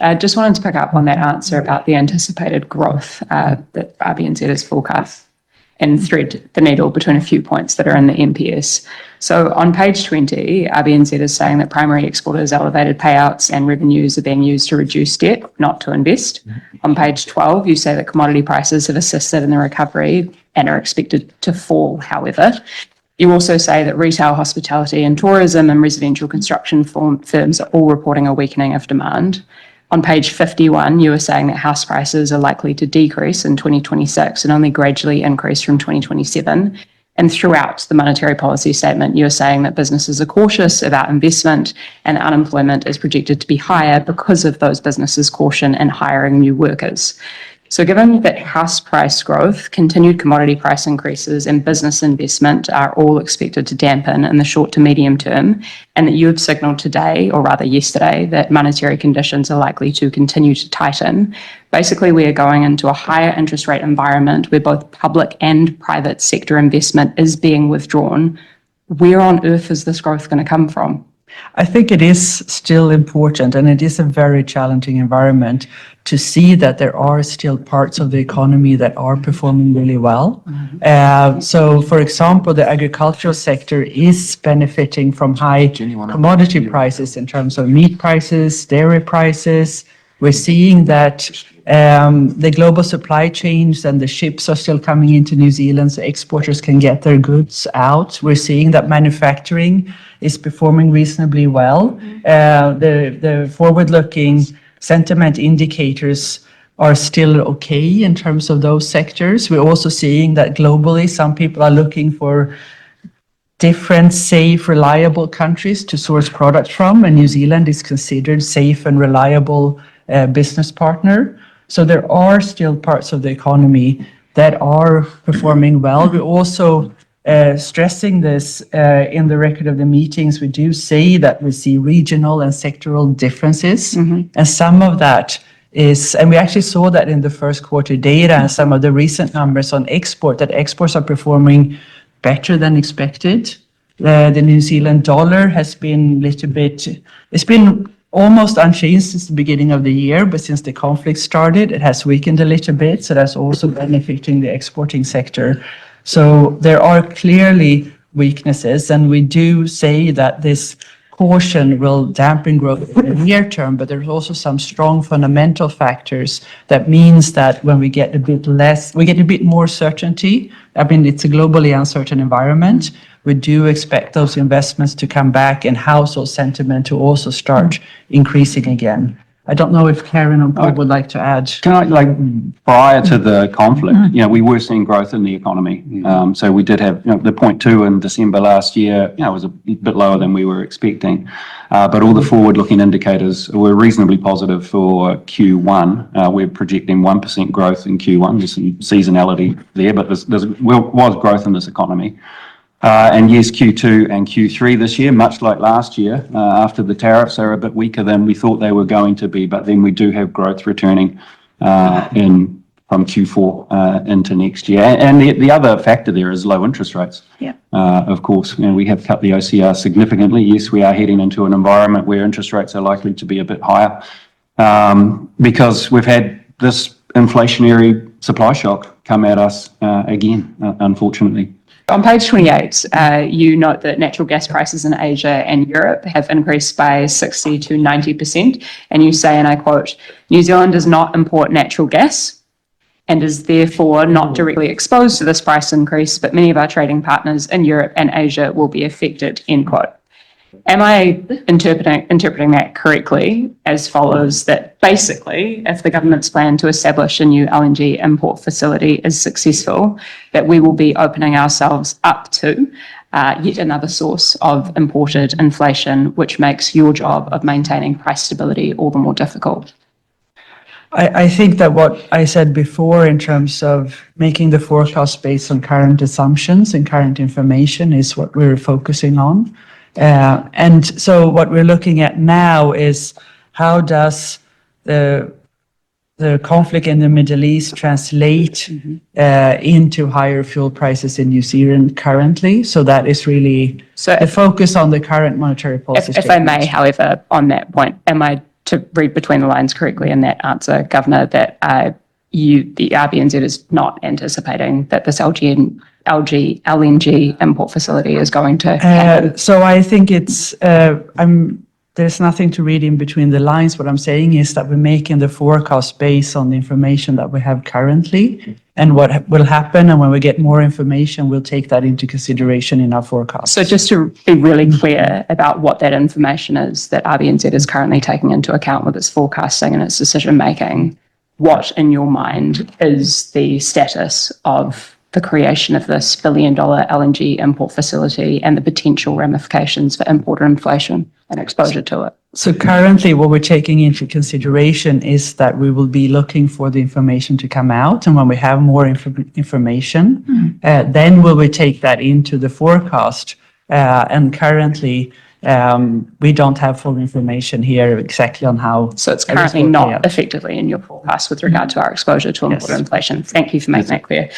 I just wanted to pick up on that answer about the anticipated growth that RBNZ has forecast and thread the needle between a few points that are in the MPS. So on page 20, RBNZ is saying that primary exporters' elevated payouts and revenues are being used to reduce debt, not to invest. On page 12, you say that commodity prices have assisted in the recovery and are expected to fall, however. You also say that retail, hospitality and tourism and residential construction firms are all reporting a weakening of demand. On page 51, you were saying that house prices are likely to decrease in 2026 and only gradually increase from 2027. And throughout the monetary policy statement, you're saying that businesses are cautious about investment and unemployment is projected to be higher because of those businesses' caution in hiring new workers. So given that house price growth, continued commodity price increases and business investment are all expected to dampen in the short to medium term, and that you have signalled today, or rather yesterday, that monetary conditions are likely to continue to tighten, basically we are going into a higher interest rate environment where both public and private sector investment is being withdrawn. Where on earth is this growth going to come from? I think it is still important, and it is a very challenging environment to see that there are still parts of the economy that are performing really well. So, for example, the agricultural sector is benefiting from high commodity prices in terms of meat prices, dairy prices. We're seeing that the global supply chains and the ships are still coming into New Zealand, so exporters can get their goods out. We're seeing that manufacturing is performing reasonably well. The forward-looking sentiment indicators are still okay in terms of those sectors. We're also seeing that globally, some people are looking for different, safe, reliable countries to source products from, and New Zealand is considered safe and reliable business partner. So there are still parts of the economy that are performing well. We're also stressing this in the record of the meetings. We do say that we see regional and sectoral differences, and some of that is, and we actually saw that in the first quarter data and some of the recent numbers on export, that exports are performing better than expected. The New Zealand dollar has been a little bit, it's been almost unchanged since the beginning of the year, but since the conflict started, it has weakened a little bit. So that's also benefiting the exporting sector. So there are clearly weaknesses, and we do say that this caution will dampen growth in the near term, but there's also some strong fundamental factors that means that when we get a bit less, we get a bit more certainty. I mean, it's a globally uncertain environment. We do expect those investments to come back and household sentiment to also start increasing again. I don't know if Karen or Paul would like to add. Can I, prior to the conflict, we were seeing growth in the economy. So we did have, the 0.2 in December last year, was a bit lower than we were expecting. But all the forward-looking indicators were reasonably positive for Q1. We're projecting 1% growth in Q1. There's some seasonality there, but there was growth in this economy. And yes, Q2 and Q3 this year, much like last year, after the tariffs, are a bit weaker than we thought they were going to be. But then we do have growth returning from Q4 into next year. And the other factor there is low interest rates. Of course, we have cut the OCR significantly. Yes, we are heading into an environment where interest rates are likely to be a bit higher because we've had this inflationary supply shock come at us again, unfortunately. On page 28, you note that natural gas prices in Asia and Europe have increased by 60 to 90%. And you say, and I quote, New Zealand does not import natural gas and is therefore not directly exposed to this price increase, but many of our trading partners in Europe and Asia will be affected, end quote. Am I interpreting that correctly as follows, that basically if the government's plan to establish a new LNG import facility is successful, that we will be opening ourselves up to yet another source of imported inflation, which makes your job of maintaining price stability all the more difficult? I think that what I said before in terms of making the forecast based on current assumptions and current information is what we're focusing on. And so what we're looking at now is how does the conflict in the Middle East translate into higher fuel prices in New Zealand currently? So that is really the focus on the current monetary policy. If I may, however, on that point, am I to read between the lines correctly in that answer, Governor, that the RBNZ is not anticipating that this LNG import facility is going to happen? So I think there's nothing to read in between the lines. What I'm saying is that we're making the forecast based on the information that we have currently and what will happen. And when we get more information, we'll take that into consideration in our forecast. So just to be really clear about what that information is that RBNZ is currently taking into account with its forecasting and its decision making, what in your mind is the status of the creation of this $1 billion LNG import facility and the potential ramifications for importer inflation and exposure to it? So currently what we're taking into consideration is that we will be looking for the information to come out. And when we have more information, then will we take that into the forecast. And currently, we don't have full information here exactly on how. So it's currently not effectively in your forecast with regard to our exposure to importer inflation. Thank you for making that clear.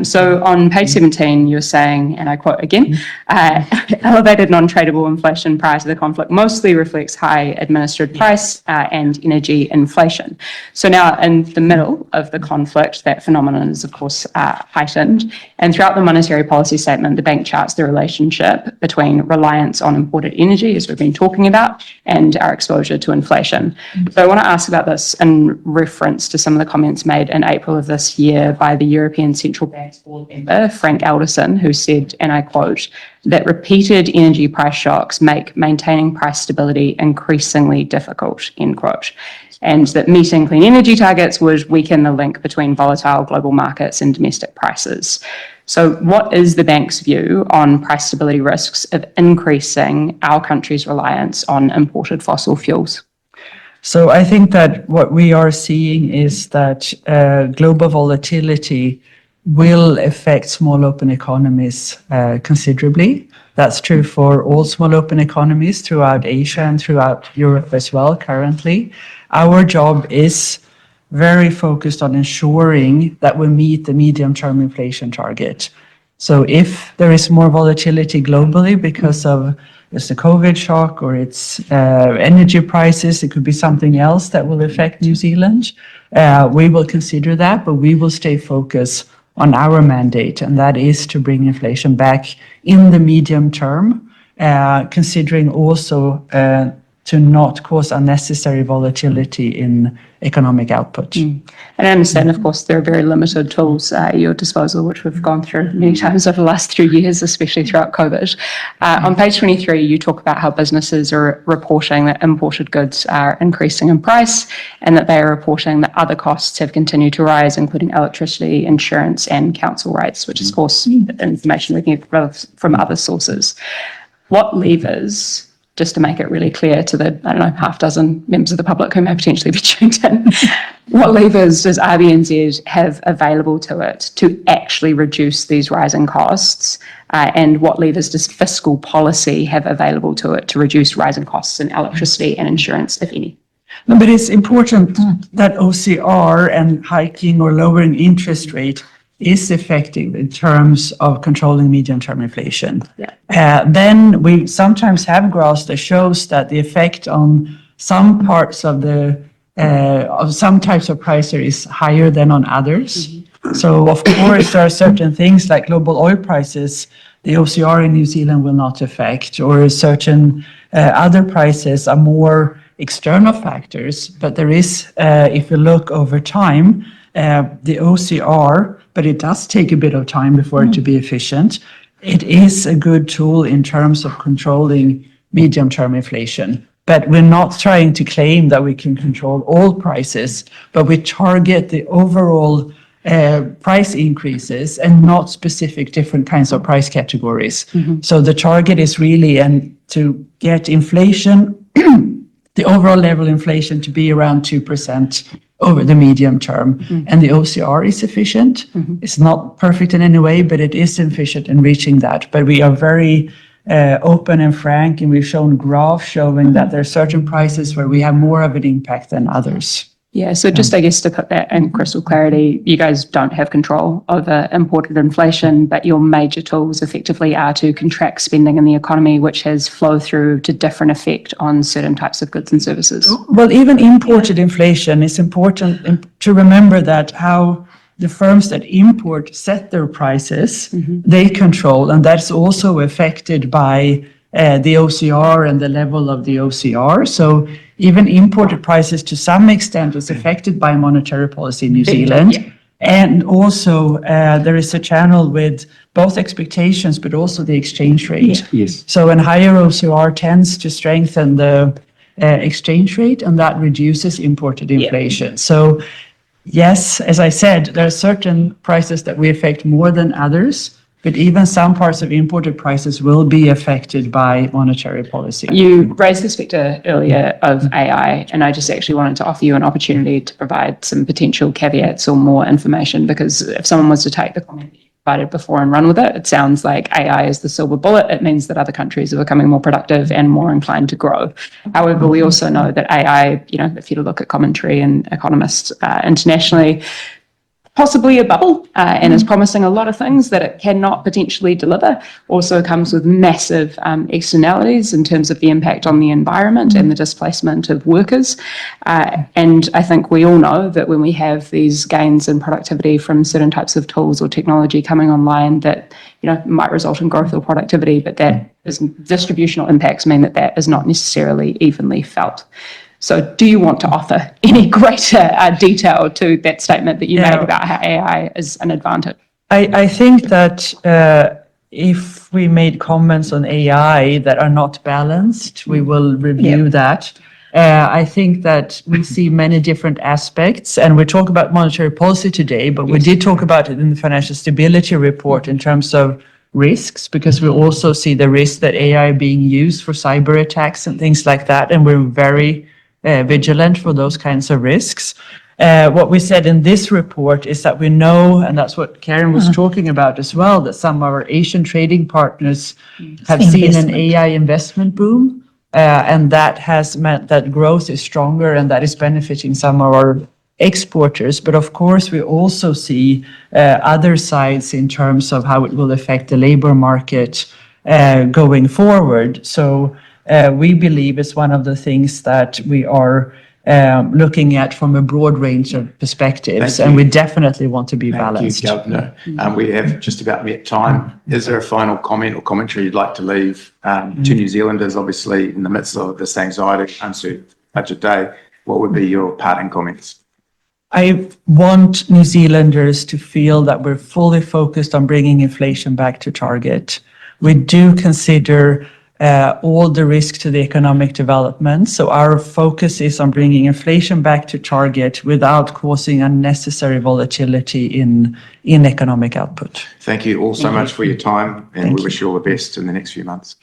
So on page 17, you're saying, and I quote again, elevated non-tradable inflation prior to the conflict mostly reflects high administered price and energy inflation. So now in the middle of the conflict, that phenomenon is of course heightened. And throughout the monetary policy statement, the bank charts the relationship between reliance on imported energy, as we've been talking about, and our exposure to inflation. So I want to ask about this in reference to some of the comments made in April of this year by the European Central Bank's board member, Frank Alderson, who said, and I quote, that repeated energy price shocks make maintaining price stability increasingly difficult, end quote, and that meeting clean energy targets would weaken the link between volatile global markets and domestic prices. So what is the bank's view on price stability risks of increasing our country's reliance on imported fossil fuels? So I think that what we are seeing is that global volatility will affect small open economies considerably. That's true for all small open economies throughout Asia and throughout Europe as well currently. Our job is very focused on ensuring that we meet the medium-term inflation target. So if there is more volatility globally because of it's the COVID shock or it's energy prices, it could be something else that will affect New Zealand, we will consider that, but we will stay focused on our mandate, and that is to bring inflation back in the medium term, considering also to not cause unnecessary volatility in economic output. And I understand, of course, there are very limited tools at your disposal, which we've gone through many times over the last 3 years, especially throughout COVID. On page 23, you talk about how businesses are reporting that imported goods are increasing in price and that they are reporting that other costs have continued to rise, including electricity, insurance, and council rates, which is, of course, information we can get from other sources. What levers, just to make it really clear to the, half dozen members of the public who may potentially be tuned in, what levers does RBNZ have available to it to actually reduce these rising costs? And what levers does fiscal policy have available to it to reduce rising costs in electricity and insurance, if any? No, but it's important that OCR and hiking or lowering interest rate is effective in terms of controlling medium-term inflation. Then we sometimes have graphs that shows that the effect on some parts of some types of prices is higher than on others. So of course there are certain things like global oil prices, the OCR in New Zealand will not affect, or certain other prices are more external factors. But there is, if you look over time, the OCR, but it does take a bit of time before it to be efficient. It is a good tool in terms of controlling medium-term inflation. But we're not trying to claim that we can control all prices, but we target the overall price increases and not specific different kinds of price categories. So the target is really to get inflation, the overall level inflation to be around 2% over the medium term. And the OCR is efficient. It's not perfect in any way, but it is efficient in reaching that. But we are very open and frank, and we've shown graphs showing that there are certain prices where we have more of an impact than others. Yeah, so just I guess to put that in crystal clarity, you guys don't have control over imported inflation, but your major tools effectively are to contract spending in the economy, which has flow through to different effect on certain types of goods and services. Well, even imported inflation, it's important to remember that how the firms that import set their prices, they control, and that's also affected by the OCR and the level of the OCR. So even imported prices to some extent was affected by monetary policy in New Zealand. Yeah. And also there is a channel with both expectations, but also the exchange rate. Yes. So an higher OCR tends to strengthen the exchange rate, and that reduces imported inflation. So yes, as I said, there are certain prices that we affect more than others, but even some parts of imported prices will be affected by monetary policy. You raised this vector earlier of AI, and I just actually wanted to offer you an opportunity to provide some potential caveats or more information, because if someone was to take the comment that you provided before and run with it, it sounds like AI is the silver bullet. It means that other countries are becoming more productive and more inclined to grow. However, we also know that AI, if you look at commentary and economists internationally, possibly a bubble and is promising a lot of things that it cannot potentially deliver. Also comes with massive externalities in terms of the impact on the environment and the displacement of workers. And I think we all know that when we have these gains in productivity from certain types of tools or technology coming online, that might result in growth or productivity, but that is distributional impacts mean that that is not necessarily evenly felt. So do you want to offer any greater detail to that statement that you made about how AI is an advantage? I think that if we made comments on AI that are not balanced, we will review that. I think that we see many different aspects, and we talk about monetary policy today, but we did talk about it in the financial stability report in terms of risks, because we also see the risk that AI being used for cyber attacks and things like that, and we're very vigilant for those kinds of risks. What we said in this report is that we know, and that's what Karen was talking about as well, that some of our Asian trading partners have seen an AI investment boom, and that has meant that growth is stronger and that is benefiting some of our exporters. But of course, we also see other sides in terms of how it will affect the labor market going forward. So we believe it's one of the things that we are looking at from a broad range of perspectives, and we definitely want to be balanced. Thank you, Governor. We have just about met time. Is there a final comment or commentary you'd like to leave to New Zealanders, obviously in the midst of this anxiety, uncertain budget day? What would be your parting comments? I want New Zealanders to feel that we're fully focused on bringing inflation back to target. We do consider all the risk to the economic development. So our focus is on bringing inflation back to target without causing unnecessary volatility in economic output. Thank you all so much for your time, and we wish you all the best in the next few months.